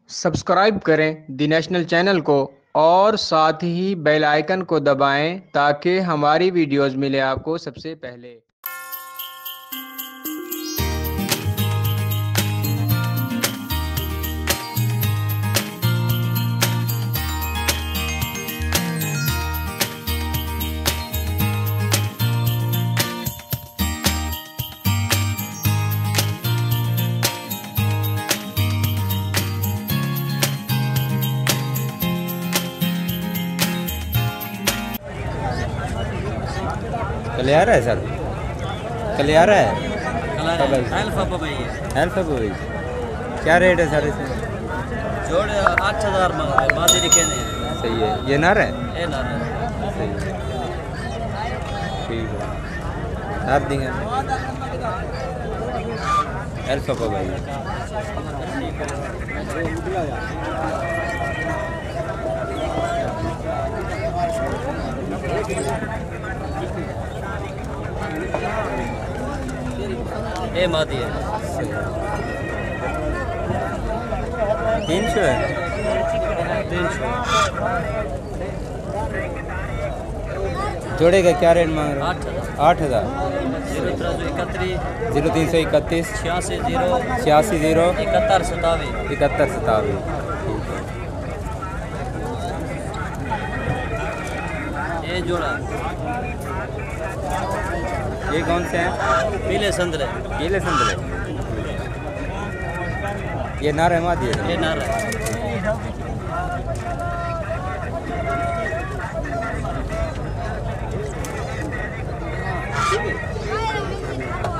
Subscribe करें दी national channel को और साथ ही बेल आइकन को दबाएं ताकि हमारी वीडियोस मिले आपको सबसे पहले। कल आ रहा है सर, कल आ रहा है भाई। क्या रेट है सर इसमें? जोड़ 8000 मादी लिखे नहीं। सही है, ये नर है? ये नर है। सही है, ठीक है, नर देंगे अल्फा भाई। ये मादी है। 300 है। 300 जोड़े का क्या रेट मांग रहे हो? 8000। 0331 86 0 71 27। 71 27। ये जोड़ा ये कौन से हैं? पीले संतरे। पीले संतरे। ये नर है मादी है? ये नर है।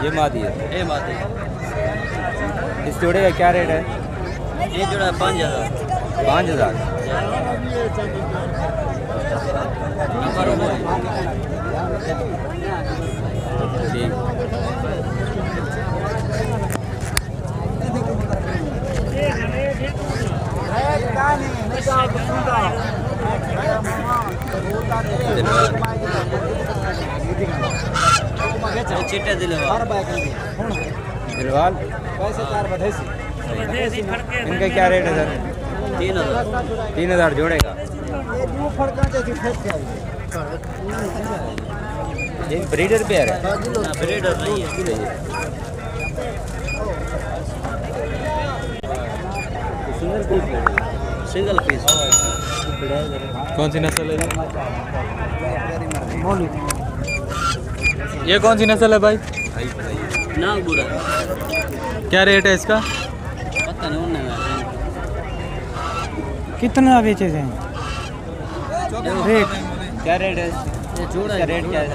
ये मादी है? ये मादी है। इस जोड़े का क्या रेट है? ये जोड़ा 5000। 5000। ठीक। चिट्टे दिलवाल। इनका क्या रेट है सर? 3000। 3000 जोड़े का। ये ब्रीडर पेयर है? ना ब्रीडर नहीं है। Single piece. कौन सी नस्ल है ये कौन सी नस्ल है भाई? नागपुर है। क्या रेट है इसका? पता नहीं उन्हें कितना बेचे थे रेट? क्या रेट है? ये जोड़ा इसका रेट क्या है?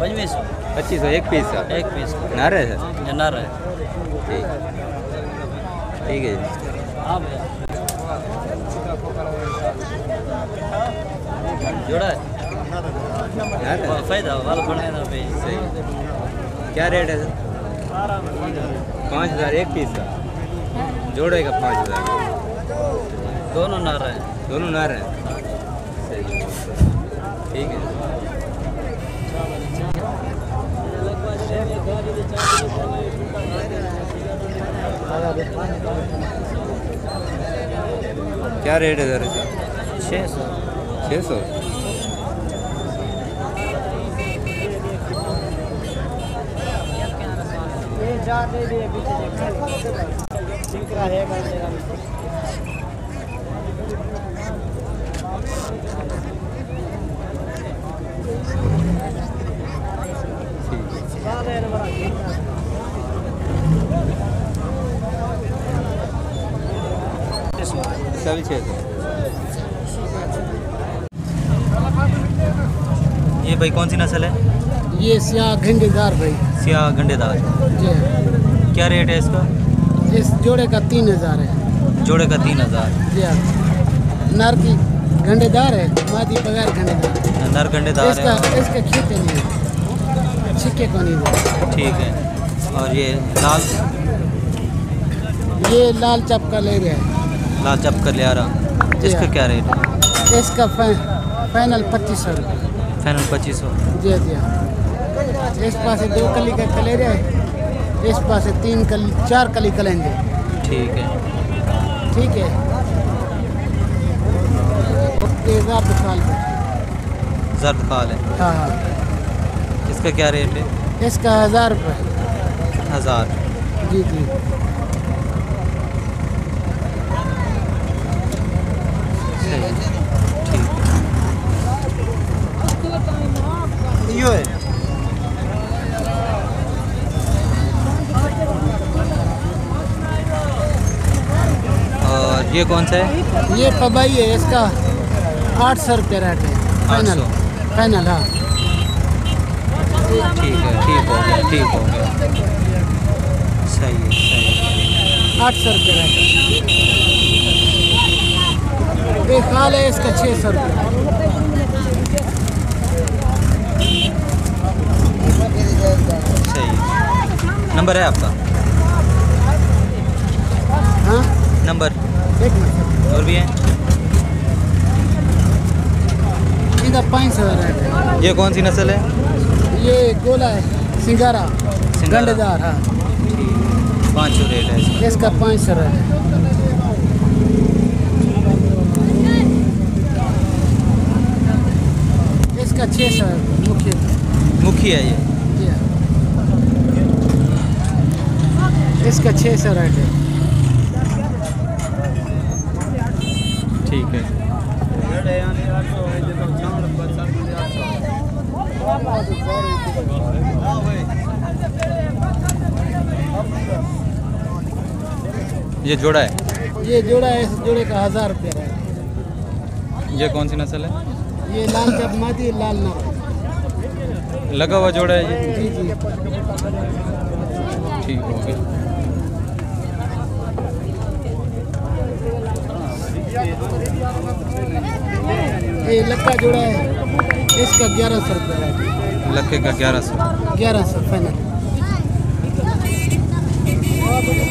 2500। 2500 एक पीस का? एक पीस का। नर है सर? ये नर है। ठीक, ठीक है जी। हाँ भैया जोड़ा है। नर है? फायदा वाला बढ़ेगा भाई। सही। क्या रेट है सर? 5000 एक पीस का। जोड़े का 5000। दोनों नर हैं। दोनों नर हैं? सही, ठीक है। क्या रेट है सर इसका? 600। 600। इसका भी 600। ये भाई कौन सी नस्ल है? ये सियाह घंटेदार भाई। सियाह गंडेदार। जी क्या रेट है इसका? इस जोड़े का 3000 है। जोड़े का 3000। जी हाँ, नर की घंटेदार है, मादी बगैर घंटेदार। नर गंडेदार इसका है। इसके खींचे नहीं है, छिक्के को नहीं है। ठीक है। और ये लाल? ये लाल चपका ले रहा है। लाल चप कर ले आ रहा। इसका क्या रेट है? इसका फाइनल 2500 रुपये। फाइनल 2500। जी जी हाँ। इस पास 2 कली का कलेरे है, इस पास 4 कली कलेंगे। ठीक है। ठीक है। ये ज़र्द खाल है। जर्द खाल है। हाँ हाँ। इसका क्या रेट है? इसका 1000 रुपये। 1000। जी जी। सही है, ठीक यो है। और ये कौन सा है? ये पबाई है, इसका 800 रुपये रेट है फाइनल। 800। फाइनल हाँ। ठीक है, ठीक हो गया, ठीक हो गया। सही है, सही है। 800 रुपये रेट है। ये खाल है, इसका 600 रुपये। सही है। नंबर है आपका? हाँ नंबर एक मिनट। और भी है? इनका 500 रेट है। ये कौन सी नस्ल है? ये गोला है, सिंगारा सिंगारा। गंडेदार। हाँ 500 रेट है इसका। इसका 500 रेट है। इसका 600 मुख्य। मुखी है ये। जी हाँ। इसका 600 रेट है। ठीक है। ये जोड़ा है? ये जोड़ा है, इस जोड़े का 1000 रुपये रेट है। ये कौन सी नस्ल है? ये लाल जब मादी लाल ना। लगा हुआ जोड़ा है ये? जी जी। ठीक हो गया। ये लक्का जोड़ा है, इसका 1100 रुपये रेट है। लक्के का 1100। 1100 फाइनल।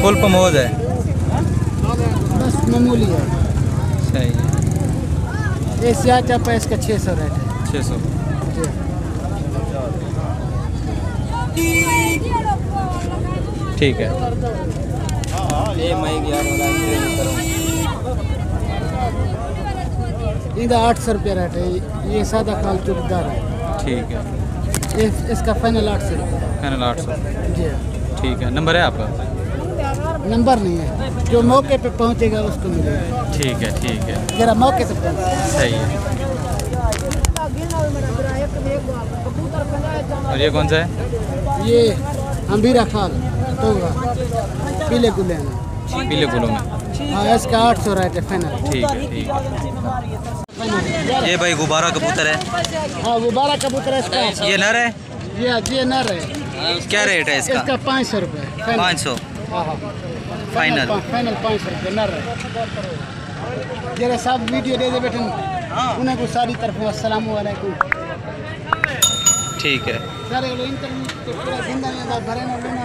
फुल पमोज है? बस मामूली है। सही है। ये सियाह चापा, इसका 600 रेट है। 600। जी। ठीक है। इनका 800 रुपये रेट है। ये सादा खाल चुकदार है। ठीक है। ये इसका फाइनल 800 रुपये। फाइनल 800। जी। ठीक है। नंबर है आपका? नंबर नहीं है, जो मौके पे पहुंचेगा उसको मिलेगा। ठीक है, ठीक है। जरा मौके से पहुंच। सही है। और ये कौन सा है? ये अंबीरा खाल होगा, पीले गुले में। पीले गुलों में। हाँ इसका 800 रेट है फाइनल। ठीक है, ठीक है। ये भाई गुब्बारा कबूतर है? हाँ गुब्बारा कबूतर है इसका। ये नर है? ये नर है। क्या रेट है इसका? इसका 500 रुपये। 500। हाँ हाँ फाइनल। फाइनल 500 रुपये नर है। जरा सब वीडियो दे दे बेटे उन्हें को सारी तरफ अस्सलाम वालेकुम। ठीक है। सारे इंटरव्यू तो पूरा जिंदा भरे ना लेना।